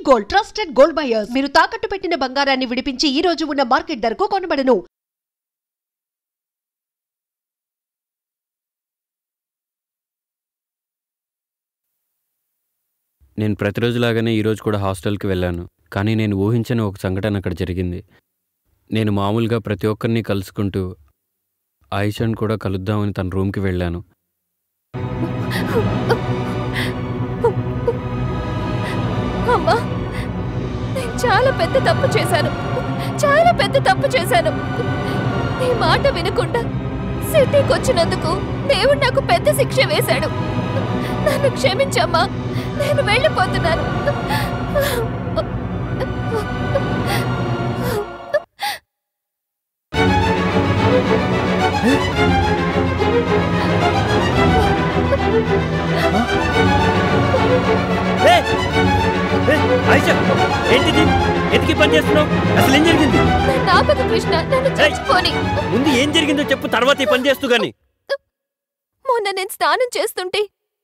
Gold, trusted gold buyers. మీరు తాకట్టు పెట్టిన బంగారాన్ని విడిపించి ఈ రోజు ఉన్న మార్కెట్ ధరకు కొనబడను. నేను ప్రతిరోజులాగానే ఈరోజు కూడా హాస్టల్కి వెళ్ళాను. కానీ నేను ఊహించని ఒక సంఘటన అక్కడ జరిగింది. నేను మామూలుగా ప్రతి ఒక్కరిని కలుసుకుంటూ ఆయిషాను కూడా కలుద్దామని తన రూమ్కి వెళ్ళాను. అమ్మా, నేను చాలా పెద్ద తప్పు చేశాను. నీ మాట వినకుండా సిటీకి వచ్చినందుకు దేవుడు నాకు పెద్ద శిక్ష వేశాడు. నన్ను క్షమించమ్మా, నేను వెళ్ళిపోతున్నాను. ఏంటిది? ఎందుకు పని చేస్తున్నావు? అసలు ఏం జరిగింది? కృష్ణ, నన్ను చచ్చిపోని. ముందు ఏం జరిగిందో చెప్పు, తర్వాత ఈ పని చేస్తూ గాని. మొన్న నేను స్నానం చేస్తుంటే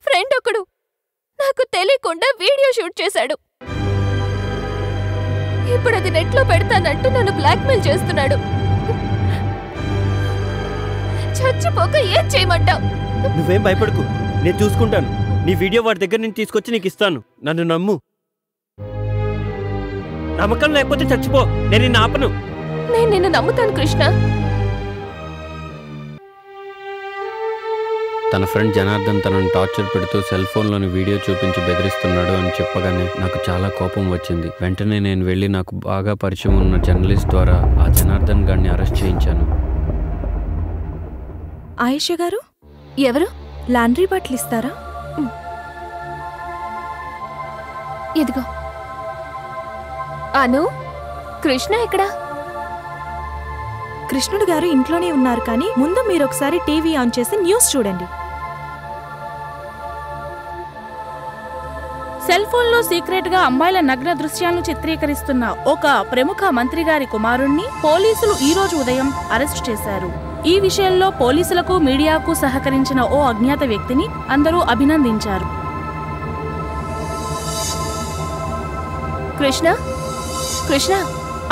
ఫ్రెండ్ ఒకడు నాకు తెలియకుండా వీడియో షూట్ చేశాడు. ఇప్పుడు అది నెట్లో పెడతానంటూ నన్ను బ్లాక్మెయిల్ చేస్తున్నాడు. చచ్చిపోక ఏం చేయమంటావు? నువ్వేం భయపడకు, నేను చూసుకుంటాను. నీ వీడియో వాడి దగ్గర నుంచి తీసుకొచ్చి నీకు ఇస్తాను. నన్ను నమ్ము. నమ్మకం లేకపోతే చచ్చిపో, నేను నిన్ను ఆపను. నేను నిన్ను నమ్ముతాను కృష్ణ. తన ఫ్రెండ్ జనార్దన్ తనను టార్చర్ పెడుతూ సెల్ ఫోన్లోని వీడియో చూపించి బెదిరిస్తున్నాడు అని చెప్పగానే నాకు చాలా కోపం వచ్చింది. వెంటనే నేను వెళ్ళి నాకు బాగా పరిచయం ఉన్న జర్నలిస్ట్ ద్వారా ఆ జనార్దన్ గారిని అరెస్ట్ చేయించాను. ఆయిష గారు, ఎవరు? లాండ్రీ బట్టలు ఇస్తారా? ఇదిగో. అను, కృష్ణ ఎక్కడా? కృష్ణుడు గారు ఇంట్లోనే ఉన్నారు, కానీ ముందు మీరు ఒకసారి టీవీ ఆన్ చేసి న్యూస్ చూడండి. సెల్ ఫోన్లో సీక్రెట్ గా అమ్మాయిల నగ్న దృశ్యాలను చిత్రీకరిస్తున్న ఒక ప్రముఖ మంత్రి గారి కుమారుణ్ణి పోలీసులు ఈ రోజు ఉదయం అరెస్టు చేశారు. ఈ విషయంలో పోలీసులకు, మీడియాకు సహకరించిన ఓ అజ్ఞాత వ్యక్తిని అందరూ అభినందించారు. కృష్ణ, కృష్ణ,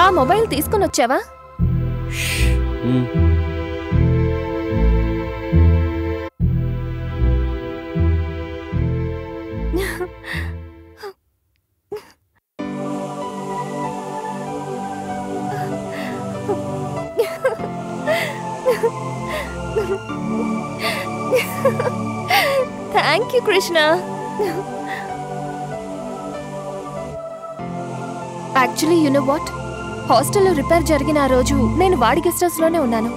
ఆ మొబైల్ తీసుకుని వచ్చావా? Thank you Krishna. Actually you know what, హాస్టల్లో రిపేర్ జరిగిన ఆ రోజు నేను వాడి గెస్ట్ హౌస్ లోనే ఉన్నాను.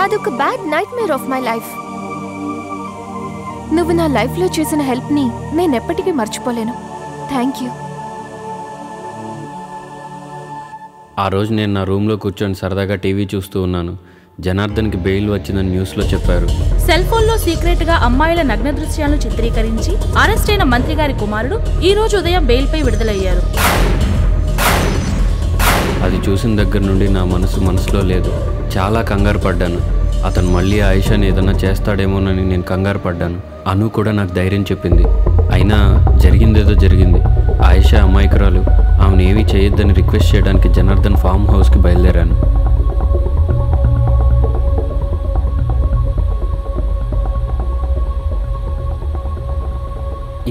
అదొక bad nightmare of my life. నువ్వు నా లైఫ్ లో చేసిన హెల్ప్ ని నేనెప్పటికీ మర్చిపోలేను. Thank you. ఆ రోజు నేను నా రూమ్లో కూర్చొని సరదాగా టీవీ చూస్తూ ఉన్నాను. జనార్దన్కి బెయిల్ వచ్చిందని న్యూస్లో చెప్పారు. సెల్ ఫోన్లో సీక్రెట్ గా అమ్మాయిల నగ్న దృశ్యాలను చిత్రీకరించి అరెస్ట్ అయిన మంత్రి గారి కుమారుడు ఈ రోజు ఉదయం బెయిల్పై విడుదలయ్యారు. అది చూసిన దగ్గర నుండి నా మనసులో లేదు. చాలా కంగారు పడ్డాను. అతను మళ్ళీ ఆయిషాని ఏదన్నా చేస్తాడేమోనని నేను కంగారు పడ్డాను. అను కూడా నాకు ధైర్యం చెప్పింది. అయినా జరిగిందేదో జరిగింది. ఆయిషా అమాయకురాలు. ఆమెను ఏమీ చేయొద్దని రిక్వెస్ట్ చేయడానికి జనార్దన్ ఫామ్ హౌస్కి బయలుదేరాను.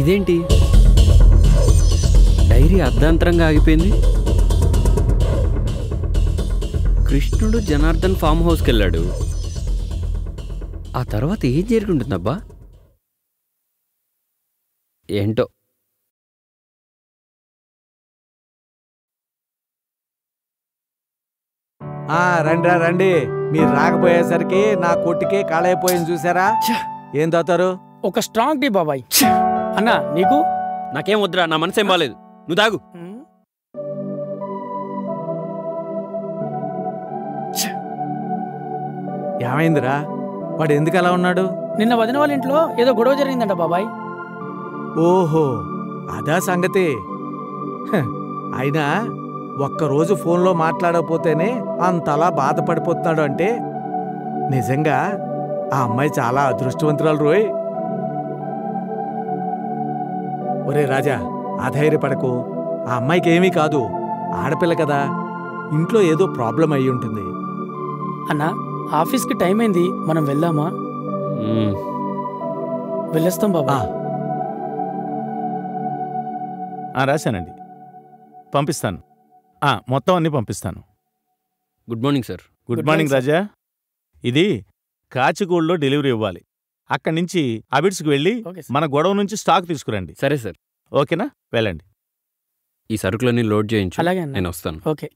ఇదేంటి, డైరీ అర్ధాంతరంగా ఆగిపోయింది. కృష్ణుడు జనార్దన్ ఫామ్ హౌస్కి వెళ్ళాడు. ఆ తర్వాత ఏం జరుగుతుంటుందబ్బా? ఏంటో. రండి రండి, మీరు రాకపోయేసరికి నా కొట్టుకే కాళైపోయింది. చూసారా? ఏం తాగుతారు? ఒక స్ట్రాంగ్ టీ బాబాయ్. అన్నా నీకు? నాకేం వద్దురా, నా మనసేం బాలేదు. నువ్వు తాగు. ఏమైందిరా? వాడు ఎందుకు అలా ఉన్నాడు? నిన్న వదిన వాళ్ళ ఇంట్లో ఏదో గొడవ జరిగిందంట బాబాయ్. ఓహో, అదా సంగతి. అయినా ఒక్కరోజు ఫోన్లో మాట్లాడకపోతేనే అంతలా బాధపడిపోతున్నాడు అంటే నిజంగా ఆ అమ్మాయి చాలా అదృష్టవంతురాలు రోయ్. ఒరే రాజా, అధైర్యపడకు. ఆ అమ్మాయికి ఏమీ కాదు, ఆడపిల్ల కదా, ఇంట్లో ఏదో ప్రాబ్లం అయి ఉంటుంది. అన్నా ఆఫీస్కి టైం అయింది, మనం వెళ్దామా? వెళ్ళొస్తాం బాబా. రాశానండి, పంపిస్తాను. మొత్తం అన్నీ పంపిస్తాను. Good morning sir. Good morning Raja. ఇది కాచిగూడలో డెలివరీ ఇవ్వాలి. అక్కడి నుంచి అబిడ్స్కి వెళ్ళి మన గొడవ నుంచి స్టాక్ తీసుకురండి. సరే సార్. ఓకేనా? వెళ్ళండి. ఈ సరుకులన్నీ లోడ్ చేయించు. అలాగే, నేను వస్తాను. ఓకే.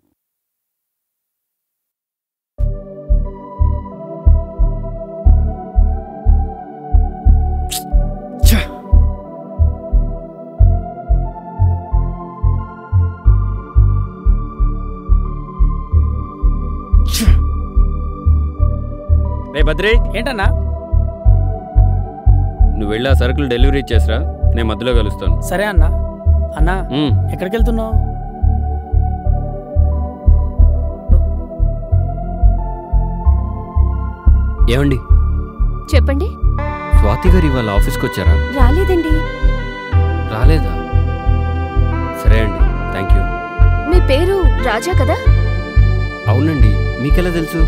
రే బద్రి, ఏంటన్నా? నువ్వు వెళ్ళి ఆ సరుకులు డెలివరీ ఇచ్చేసరా, నేను మధ్యలో కలుస్తాను. సరే అన్నా. అన్నా ఎక్కడికి వెళ్తున్నావు? ఏమండి? చెప్పండి. స్వాతి గారు ఇవాళ ఆఫీస్కి వచ్చారా? రాలేదండి. రాలేదా? సరే అండి, థ్యాంక్ యూ. మీ పేరు రాజా కదా? అవునండి. మీకెలా తెలుసు?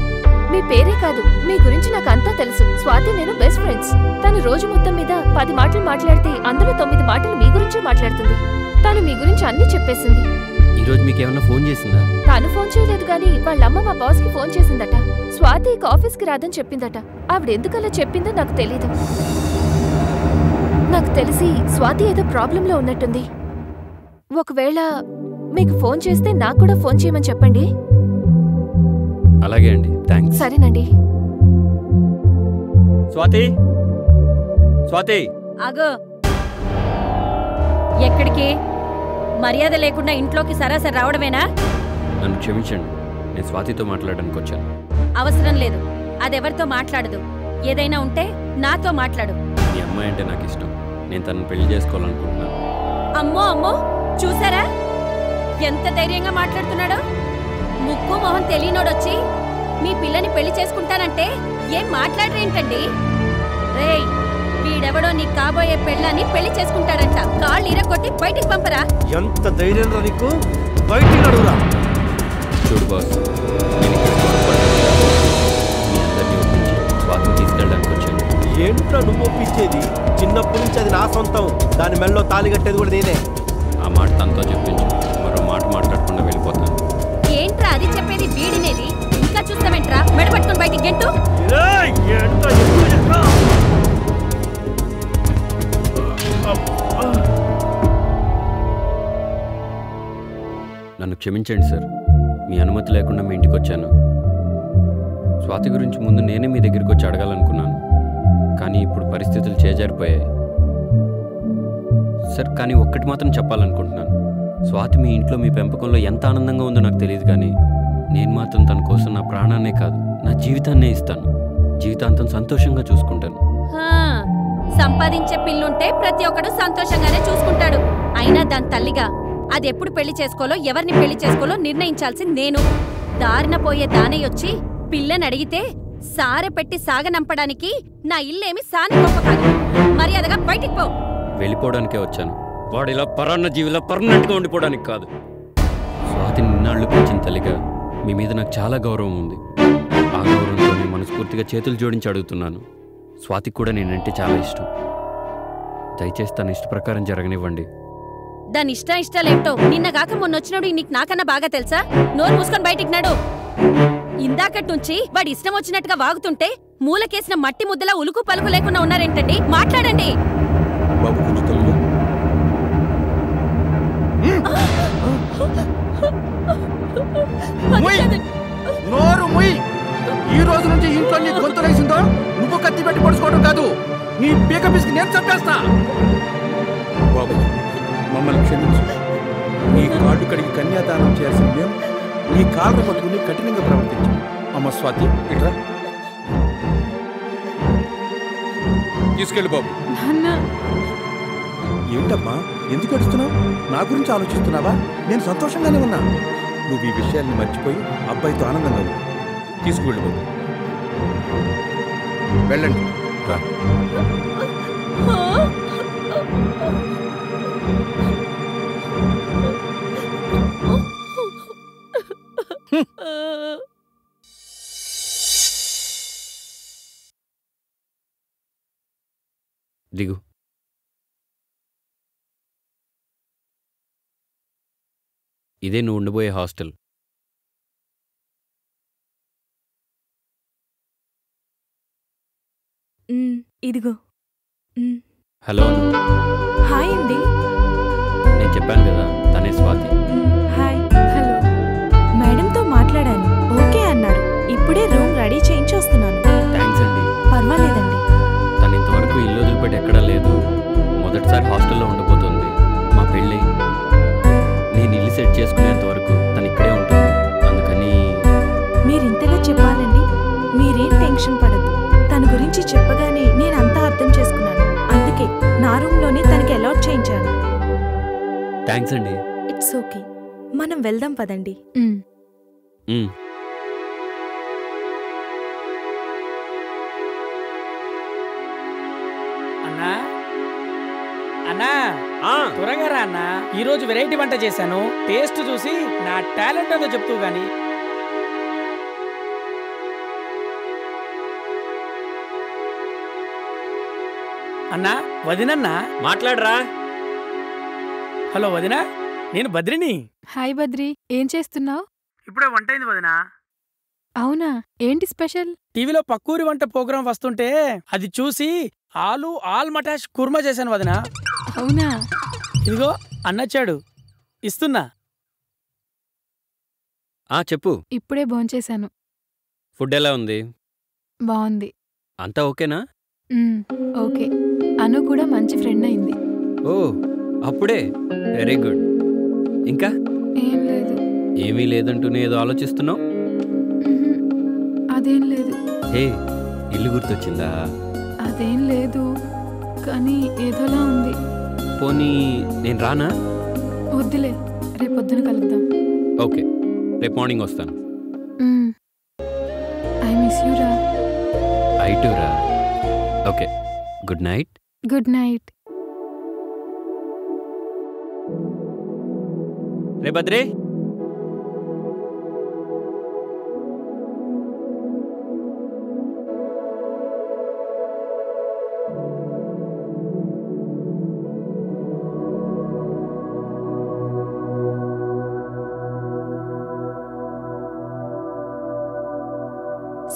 మీ పేరే కాదు, మీ గురించి నాకు అంతా తెలుసు. స్వాతి నేను బెస్ట్ ఫ్రెండ్స్. తను రోజు మొత్తం మీద 10 మాటలు మాట్లాడితే అందులో 9 మాటలు మీ గురించే మాట్లాడుతుంది. తను మీ గురించి అన్నీ చెప్పేసింది. ఈరోజు మీకేమన్నా ఫోన్ చేసిందా? తాను ఫోన్ చేయలేదు కానీ వాళ్ళమ్మ మా బాస్ కి ఫోన్ చేసిందట. స్వాతి ఇక ఆఫీస్కి రాదని చెప్పిందట. ఆవిడ ఎందుకలా చెప్పిందో నాకు తెలీదు. నాకు తెలిసి స్వాతి ఏదో ప్రాబ్లంలో ఉన్నట్టుంది. ఒకవేళ మీకు ఫోన్ చేస్తే నాకు కూడా ఫోన్ చేయమని చెప్పండి. అలాగే అండి, థ్యాంక్స్. సరేనండి. స్వాతి, స్వాతి. ఆగో, ఎక్కడికి? మర్యాద లేకుండా ఇంట్లోకి సరాసరి రావడమేనా? నన్ను క్షమించండి, నేను స్వాతితో మాట్లాడడానికి వచ్చాను. అవసరం లేదు, అదెవరితో మాట్లాడదు. ఏదైనా ఉంటే నాతో మాట్లాడు. మీ అమ్మాయి అంటే నాకు ఇష్టం, నేను తనను పెళ్లి చేసుకోవాలనుకుంటున్నాను. అమ్మో అమ్మో, చూసారా ఎంత ధైర్యంగా మాట్లాడుతున్నాడో? ముక్కు మొహం తెలియనోడొచ్చి మీ పిల్లని పెళ్లి చేసుకుంటానంటే ఏం మాట్లాడరేంటండి? రేయ్, వీడెవడో నీ కాబోయే పెళ్ళని పెళ్లి చేసుకుంటాడంట. కాళ్ళు ఇరగొట్టి బయటికి పంపరా. ఎంత ధైర్యం రా నీకు? బయటికి అడుగురా. చూడు బాస్, నేను మీ అందరినీ ఒప్పించి స్వాతిని తీసుకెళ్ళడానికి వచ్చాను. ఏంట్రా నువ్వు ఒప్పించేది? చిన్నప్పటి నుంచి అది నా సొంతం, దాని మెళ్ళలో తాళి కట్టేది కూడా నేనే. ఆ మాట తనతో చెప్పించు, మరో మాట మాట్లాడకుండా వెళ్ళిపోతాను. ఏంట్రా అది చెప్పేది? వీడినేది ఇంకా చూస్తావేంట్రా? మెడపట్టుకుని బయటికి గెంటు. నన్ను క్షమించండి సార్, మీ అనుమతి లేకుండా మీ ఇంటికి వచ్చాను. స్వాతి గురించి ముందు నేనే మీ దగ్గరికి వచ్చి అడగాలనుకున్నాను, కానీ ఇప్పుడు పరిస్థితులు చేజారిపోయాయి సార్. కానీ ఒక్కటి మాత్రం చెప్పాలనుకుంటున్నాను. స్వాతి మీ ఇంట్లో మీ పెంపకంలో ఎంత ఆనందంగా ఉందో నాకు తెలియదు, కానీ నేను మాత్రం తన కోసం నా ప్రాణాన్నే కాదు, నా జీవితాన్నే ఇస్తాను. జీవితాంతం సంతోషంగా చూసుకుంటాను. సంపాదించే పిల్లుంటే ప్రతి ఒక్కడు సంతోషంగానే చూసుకుంటాడు. అయినా దాని తల్లిగా అది ఎప్పుడు పెళ్లి చేసుకోలో, ఎవరిని పెళ్లి చేసుకోలో నిర్ణయించాల్సింది నేను. దారిన పోయే దానయ్యొచ్చి పిల్లని అడిగితే సారె పెట్టి సాగనంపడానికి నా ఇల్లేమి సాని గొప్ప కాదు. మర్యాదగా బయటికి పో. వెళ్ళిపోవడానికే వచ్చాను, వాడు ఇలా పరాన్న జీవిలో పర్మనెంట్గా ఉండిపోవడానికి కాదు. స్వాతి నిన్నాళ్ళు పెంచిన తల్లిగా మీ మీద నాకు చాలా గౌరవం ఉంది. ఆ గౌరవంతో నేను మనస్ఫూర్తిగా చేతులు జోడించి అడుగుతున్నాను. స్వాతికి కూడా నేనంటే చాలా ఇష్టం. దయచేసి తన ఇష్ట ప్రకారం జరగనివ్వండి. దాని ఇష్టాలేంటో నిన్నగాక మొన్నొచ్చినాడు నీకు నాకన్నా బాగా తెలుసా? నోరు మూసుకొని బయటికి నాడు. ఇందాకటి నుంచి వాడి ఇష్టం వచ్చినట్టుగా వాగుతుంటే మూలకేసిన మట్టి ముద్దలా ఉలుకు పలుకు లేకుండా ఉన్నారేంటండి? మాట్లాడండి. ఈ రోజు నుంచి ఇంట్లో నీ గొంతు వేసిందో నువ్వు కత్తి పెట్టి పొడుచుకోవడం కాదు, నీ పీక పిసికి నేను చంపేస్తా. బాబు, మమ్మల్ని క్షమించు. నీ కాళ్ళు కడిగి కన్యాదానం చేయాల్సిన మేము నీ కాళ్ళు పట్టుకుని కఠినంగా ప్రవర్తించాం. అమ్మ స్వాతి, ఇట్రా తీసుకెళ్ళి బాబు. ఏంటమ్మా, ఎందుకు అడుస్తున్నావు? నా గురించి ఆలోచిస్తున్నావా? నేను సంతోషంగానే ఉన్నా. నువ్వు ఈ విషయాన్ని మర్చిపోయి అబ్బాయితో ఆనందంగా ఉంది. తీసుకువెళ్ళు బాబు. వెళ్ళండి. రా. దిగు. ఇదే నువ్వు ఉండిపోయే హాస్టల్. ఇదిగో. హలో అను. హాయ్ అండి. నేను చెప్పాను కదా, తనే స్వాతి. హాయ్. హలో. మేడంతో మాట్లాడాను, ఓకే అన్నారు. ఇప్పుడే రూమ్ రెడీ చేయించి వస్తున్నాను. థ్యాంక్స్ అండి. పర్వాలేదండి. తను ఇంతవరకు ఇల్లు వదిలిపెట్టి ఎక్కడా లేదు. మొదటిసారి హాస్టల్లో ఉండబోతుంది. మా పెళ్ళి నేను ఇల్లు సెట్ చేసుకునేంత వరకు తను ఇక్కడే ఉంటుంది. అందుకని మీరు ఇంతగా చెప్పాలండి. మీరేం టెన్షన్ పడద్దు. తన గురించి చెప్పగానే నేను అంతా అర్థం చేసుకున్నాను. అందుకే నా రూమ్లోనే తనకి అలాట్ చేయించాను. థ్యాంక్స్ అండి. It's okay. మనం వెళ్దాం పదండి. అన్నా అన్నా త్వరగా రా అన్నా. ఈరోజు వెరైటీ వంట చేశాను. టేస్ట్ చూసి నా టాలెంట్ ఏదో చెప్తూ గాని. అన్నా వదినన్నా మాట్లాడరా. హలో వదినా, నేను బద్రిని. హాయ్ బద్రి, ఏం చేస్తున్నావు? ఇప్పుడే వంట అయింది వదినా. అవునా, ఏంటి స్పెషల్? టీవీలో పక్కూరి వంట ప్రోగ్రాం వస్తుంటే అది చూసి ఆల్ మటాష్ కుర్మా చేశాను వదినా. అవునా? ఇదిగో అన్నచ్చాడు, ఇస్తున్నా. చెప్పు. ఇప్పుడే భోంచేశాను. ఫుడ్ ఎలా ఉంది? బాగుంది. అంతా ఓకేనా? ఓకే. అను కూడా మంచి ఫ్రెండ్ అయింది. ఓ, అప్పుడే? Very good. ఇంకా ఏం లేదు. ఏమీ లేదంటూనే ఏదో ఆలోచిస్తున్నావు? అదేం లేదు. హే, ఇల్లు గుర్తొచ్చిందా? అదేం లేదు, కానీ ఏదోలా ఉంది. పోనీ నేను రానా? వద్దులే, రేపొద్దున కలుద్దాం. ఓకే, రేపు మార్నింగ్ వస్తాను. ఐ మిస్ యూ రా. ఐ టు రా. Okay, good night. Good night. రే బద్రే.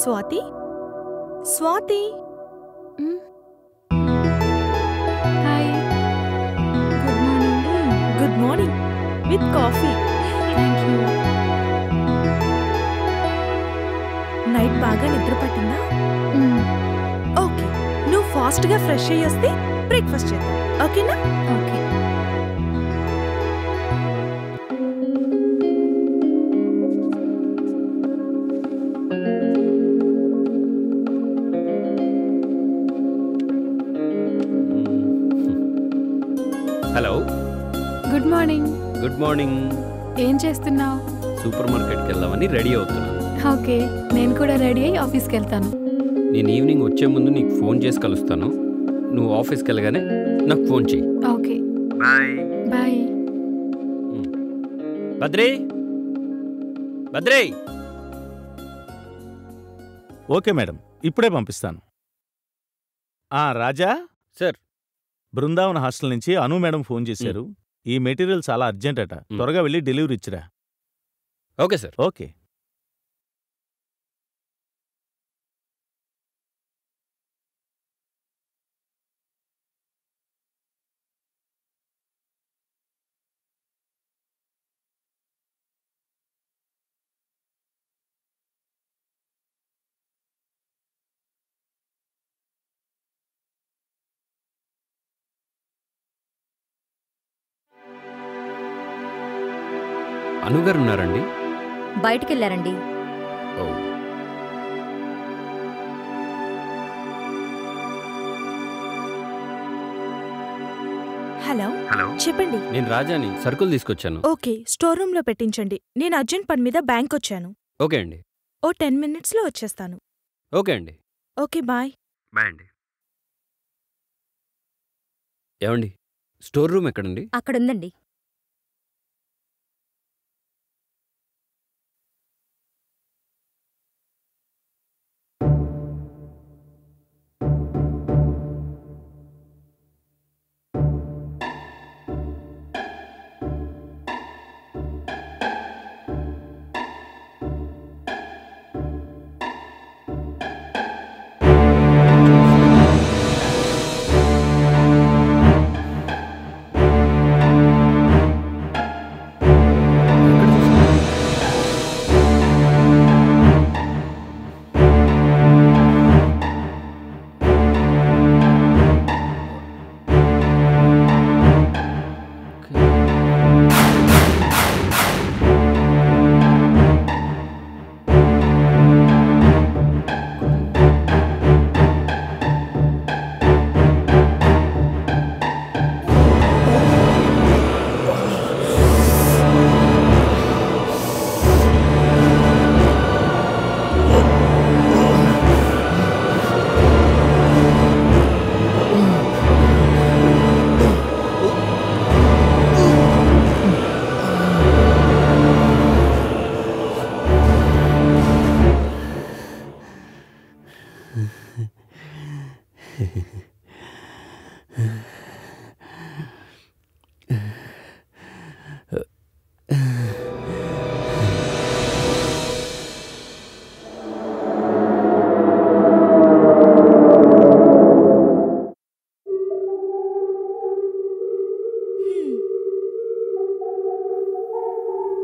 Swathi, Swathi. Hi. Good morning. Good morning with coffee. Thank you. Night బాగా నిద్ర పట్టిందా? ఓకే, నువ్వు ఫాస్ట్గా ఫ్రెష్ అయ్యి వస్తే బ్రేక్ఫాస్ట్ చేద్దాం, ఓకేనా? Okay. Hello. Good morning. Good morning. ఏం చేస్తున్నావు? సూపర్ మార్కెట్కి వెళ్దామని రెడీ అవుతున్నాను. ఓకే, నేను కూడా రెడీ అయ్యి ఆఫీస్కి వెళ్తాను. నేను ఈవినింగ్ వచ్చే ముందు నీకు ఫోన్ చేసి కలుస్తాను. నువ్వు ఆఫీస్కి వెళ్ళగానే నాకు ఫోన్ చెయ్యి. Okay, bye. బాయ్. బద్రే, బద్రే. ఓకే మేడం, ఇప్పుడే పంపిస్తాను. రాజా సార్, బృందావన్ హాస్టల్ నుంచి అను మేడం ఫోన్ చేశారు. ఈ మెటీరియల్ చాలా అర్జెంట్ అట. త్వరగా వెళ్ళి డెలివరీ ఇచ్చిరా. Okay sir. ఓకే. అనుగారు ఉన్నారండి? బయటికెళ్ళారండి. ఓ, హలో. హలో, చెప్పండి. నేను రాజాని, సరుకులు తీసుకొచ్చాను. ఓకే, స్టోర్ రూమ్ లో పెట్టించండి. నేను అర్జెంట్ పని మీద బ్యాంక్ వచ్చాను. ఓకే అండి. ఓ 10 minutes లో వచ్చేస్తాను. ఓకే అండి. Okay, bye. బాయ్ అండి. ఏమండి, స్టోర్ రూమ్ ఎక్కడండి? అక్కడుందండి.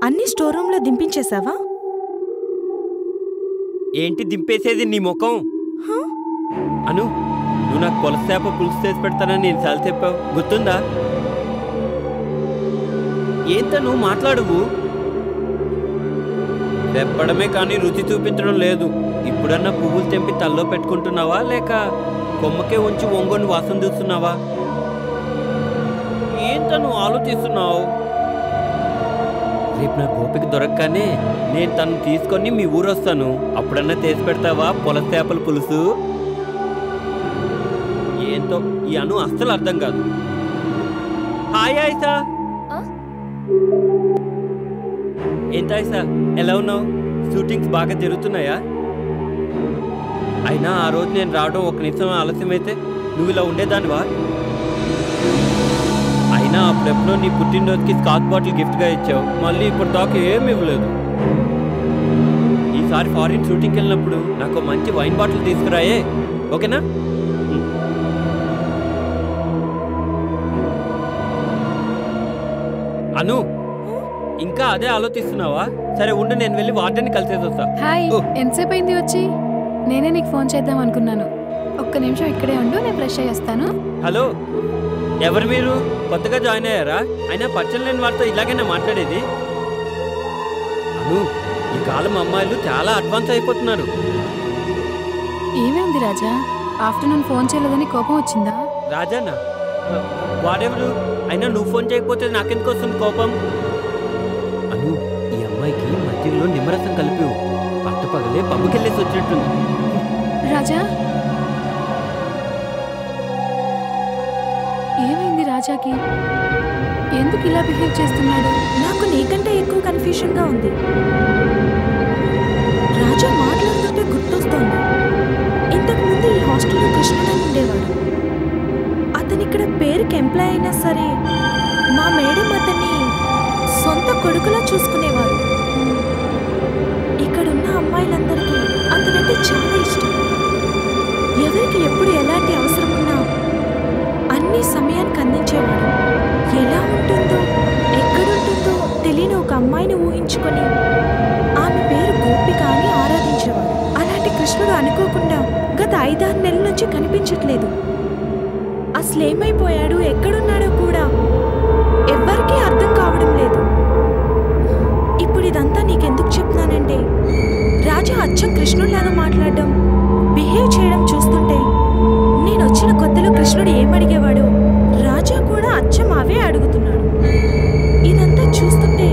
అన్ని స్టోర్ రూమ్ లో దింపించేశావా? ఏంటి దింపేసేది నీ ముఖం? అను, నువ్వు నాకు పొలసేప పులుసు చేసి పెడతానని నేను చాలా చెప్పావు, గుర్తుందా? ఏంత నువ్వు మాట్లాడువు? చెప్పడమే కానీ రుచి చూపించడం లేదు. ఇప్పుడన్నా పువ్వులు తెంపి తల్లో పెట్టుకుంటున్నావా లేక కొమ్మకే ఉంచి ఒంగొని వాసన చూస్తున్నావా? ఏంత నువ్వు ఆలోచిస్తున్నావు? రేపు నా గోపిక దొరకగానే నేను తను తీసుకొని మీ ఊరు వస్తాను. అప్పుడన్నా చేసి పెడతావా పొలసేపల పులుసు? ఏంతో ఈ అను అస్సలు అర్థం కాదు. హాయ్ ఆయిషా. ఏంటి ఆయిషా, ఎలా ఉన్నావు? షూటింగ్స్ బాగా జరుగుతున్నాయా? అయినా ఆ రోజు నేను రావడం ఒక నిమిషం ఆలస్యమైతే నువ్వు ఇలా ఉండేదానివా? అయినా అప్పుడెప్పుడో నీ పుట్టినరోజుకి స్కాచ్ బాటిల్ గిఫ్ట్గా ఇచ్చావు, మళ్ళీ ఇప్పుడు దాకా ఏమి ఇవ్వలేదు. ఈసారి ఫారిన్ షూటింగ్కి వెళ్ళినప్పుడు నాకు మంచి వైన్ బాటిల్ తీసుకురాయే, ఓకేనా? అను, ఇంకా అదే ఆలోచిస్తున్నావా? సరే ఉండు, నేను వెళ్ళి వార్డెన్ని కలిసేసి వస్తా. హాయ్, ఎంతసేపు అయింది వచ్చి? నేనే నీకు ఫోన్ చేద్దాం అనుకున్నాను. ఒక్క నిమిషం ఇక్కడే ఉండు, నేను ఫ్రెష్ అయ్యి వస్తాను. హలో, ఎవరు మీరు? కొత్తగా జాయిన్ అయ్యారా? అయినా పరిచయం లేని వారితో ఇలాగైనా మాట్లాడేది? అను, ఈ కాలం అమ్మాయిలు చాలా అడ్వాన్స్ అయిపోతున్నారు. ఏమైంది రాజా? ఆఫ్టర్నూన్ ఫోన్ చేయలేదని కోపం వచ్చిందా? రాజానా? వాడెవరు? అయినా నువ్వు ఫోన్ చేయకపోతే నాకెందుకు వస్తుంది కోపం? అను, ఈ అమ్మాయికి మధ్యలో నిమ్మరసం కలిపి పట్టపగలే పబ్బుకెళ్ళేసి వచ్చినట్టుంది. రాజా, ఏమైంది రాజాకి? ఎందుకు ఇలా బిహేవ్ చేస్తున్నాడు? నాకు నీకంటే ఎక్కువ కన్ఫ్యూషన్ గా ఉంది. రాజా మాట్లాడుతుంటే గుర్తొస్తోంది, ఇంతకు ముందు ఈ హాస్టల్లో కృష్ణుడు ఉండేవాడు. అతను ఇక్కడ పేరుకి ఎంప్లాయ్ అయినా సరే మా మేడం అతన్ని సొంత కొడుకులా చూసుకునేవారు. ఇక్కడున్న అమ్మాయిలందరికీ అతనంటే చాలా ఇష్టం. ఎవరికి ఎప్పుడు ఎలాంటి అవసరం ఉన్నా అన్ని సమయానికి అందించేవాడు. ఎలా ఉంటుందో ఎక్కడుంటుందో తెలియని ఒక అమ్మాయిని ఊహించుకొని ఆమె పేరు గోపిక అని ఆరాధించేవాడు. అలాంటి కృష్ణుడు అనుకోకుండా గత 5-6 నెలల నుంచి కనిపించట్లేదు. అసలేమైపోయాడు, ఎక్కడున్నాడో కూడా ఎవ్వరికీ అర్థం కావడం లేదు. ఇప్పుడు ఇదంతా నీకెందుకు చెప్తున్నానంటే, రాజా అచ్చం కృష్ణుడిలాగా మాట్లాడడం, బిహేవ్ చేయడం చూస్తుంటే నేను వచ్చిన కొత్తలో కృష్ణుడు ఏమడిగేవాడో రాజా కూడా అచ్చం అవే అడుగుతున్నాడు. ఇదంతా చూస్తుంటే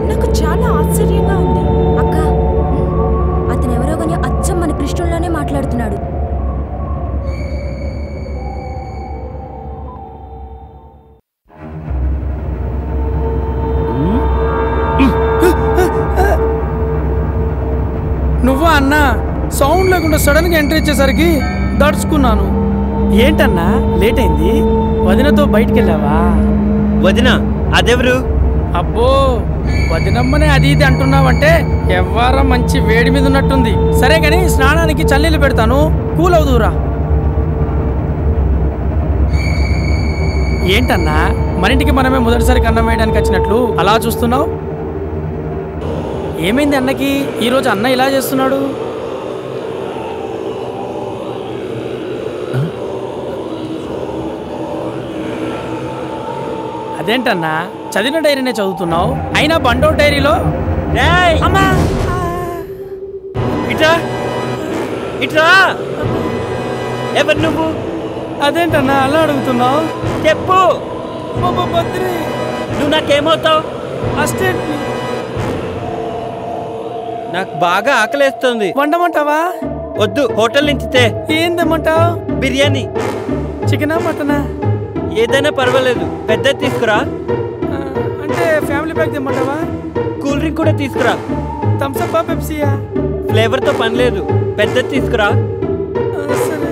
నాకు చాలా ఆశ్చర్యంగా ఉంది. అక్క, అతను ఎవరో కానీ అచ్చం మన కృష్ణుడిలానే మాట్లాడుతున్నాడు. నువ్వా అన్నా? సౌండ్ లేకుండా సడన్ గా ఎంట్రీ ఇచ్చేసరికి దడుచుకున్నాను. ఏంటన్నా లేట్ అయింది? వదినతో బయటికి వెళ్ళావా? వదిన అదెవరు? అబ్బో, వదినమ్మనే అది ఇది అంటున్నావంటే ఎవ్వరా మంచి వేడి మీద ఉన్నట్టుంది. సరే గాని స్నానానికి చన్నీళ్ళు పెడతాను, కూల్ అవుదురా. ఏంటన్నా మరింటికి మనమే మొదటిసారి కన్నం వేయడానికి వచ్చినట్లు అలా చూస్తున్నావు? ఏమైంది అన్నకి ఈరోజు? అన్న ఇలా చేస్తున్నాడు. అదేంటన్నా చదివిన డైరీనే చదువుతున్నావు, అయినా బండో డైరీలో ఇట్రా ఇట్రా. ఎవరు నువ్వు? అదేంటన్నా అలా అడుగుతున్నావు? చెప్పు. బద్రి, నువ్వు నాకేమవుతావు? అసిస్టెంట్. నాకు బాగా ఆకలేస్తుంది. వండమంటావా? వద్దు, హోటల్ నుంచి తే. ఏం తెమ్మంటావు? బిర్యానీ. చికెనా మటనా? ఏదైనా పర్వాలేదు, పెద్ద తీసుకురా. అంటే ఫ్యామిలీ ప్యాక్ తెమ్మంటావా? కూల్ డ్రింక్ కూడా తీసుకురా. Thums up, పెప్సీయా? ఫ్లేవర్తో పని లేదు, పెద్ద తీసుకురా. సరే.